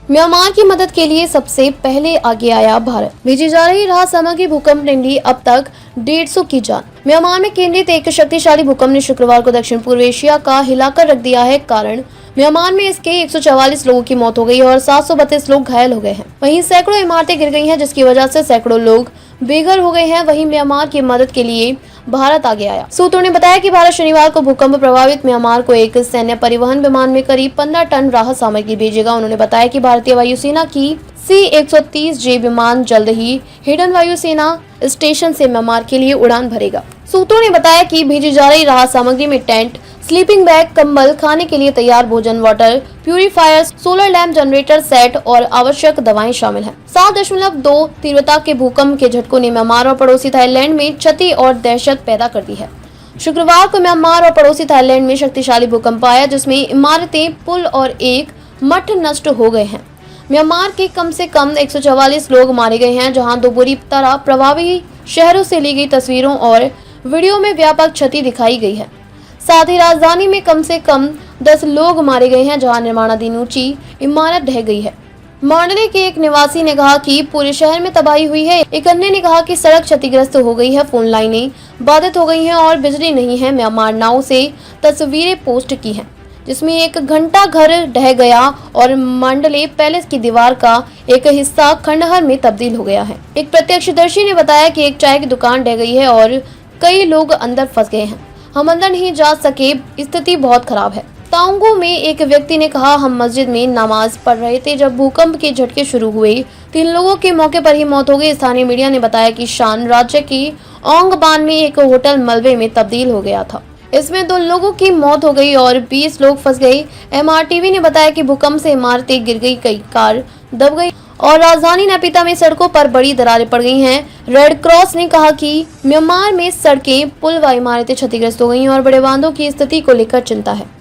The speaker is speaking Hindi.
म्यांमार की मदद के लिए सबसे पहले आगे आया भारत। भेजी जा रही राहत सामग्री। भूकंप ने ली अब तक 150 की जान। म्यांमार में केंद्रित एक शक्तिशाली भूकंप ने शुक्रवार को दक्षिण पूर्व एशिया का हिलाकर रख दिया है। कारण म्यांमार में इसके 144 लोगों की मौत हो गई और 732 लोग घायल हो गए हैं। वहीं सैकड़ों इमारतें गिर गई हैं, जिसकी वजह से सैकड़ों लोग बेघर हो गए हैं। वहीं म्यांमार की मदद के लिए भारत आगे आया। सूत्रों ने बताया कि भारत शनिवार को भूकंप प्रभावित म्यांमार को एक सैन्य परिवहन विमान में करीब 15 टन राहत सामग्री भेजेगा। उन्होंने बताया कि भारतीय वायुसेना की C-130J विमान जल्द ही हिडन वायुसेना स्टेशन से म्यांमार के लिए उड़ान भरेगा। सूत्रों ने बताया कि भेजी जा रही राहत सामग्री में टेंट, स्लीपिंग बैग, कंबल, खाने के लिए तैयार भोजन, water purifier, solar lamp, generator set और आवश्यक दवाएं शामिल हैं। 7.2 तीव्रता के भूकंप के झटकों ने म्यांमार और पड़ोसी थाईलैंड में क्षति और दहशत पैदा कर दी है। शुक्रवार को म्यांमार और पड़ोसी थाईलैंड में शक्तिशाली भूकंप आया, जिसमें इमारतें, पुल और एक मठ नष्ट हो गए हैं। म्यांमार के कम से कम 144 लोग मारे गए हैं, जहां दो बुरी तरह प्रभावित शहरों से ली गई तस्वीरों और वीडियो में व्यापक क्षति दिखाई गई है। साथ ही राजधानी में कम से कम 10 लोग मारे गए हैं, जहां निर्माणाधीन ऊंची इमारत ढह गई है। मांडले के एक निवासी ने कहा कि पूरे शहर में तबाही हुई है। एक अन्य ने कहा कि सड़क क्षतिग्रस्त हो गई है, फोन लाइनें बाधित हो गई हैं और बिजली नहीं है। म्यांमार नाउ से तस्वीरें पोस्ट की हैं, जिसमें एक घंटा घर ढह गया और मांडले पैलेस की दीवार का एक हिस्सा खंडहर में तब्दील हो गया है। एक प्रत्यक्षदर्शी ने बताया कि एक चाय की दुकान ढह गई है और कई लोग अंदर फंस गए हैं। हम अंदर नहीं जा सके, स्थिति बहुत खराब है। तांगो में एक व्यक्ति ने कहा, हम मस्जिद में नमाज पढ़ रहे थे जब भूकंप के झटके शुरू हुए। 3 लोगों की मौके पर ही मौत हो गई। स्थानीय मीडिया ने बताया कि शान राज्य की ओंगबान में एक होटल मलबे में तब्दील हो गया था। इसमें 2 लोगों की मौत हो गई और 20 लोग फंस गए। MRTV ने बताया कि भूकंप से इमारतें गिर गई, कई कार दब गई और राजधानी नैपिता में सड़कों पर बड़ी दरारें पड़ गई हैं। रेड क्रॉस ने कहा कि म्यांमार में सड़कें, पुल व इमारतें क्षतिग्रस्त हो गई हैं और बड़े बांधों की स्थिति को लेकर चिंता है।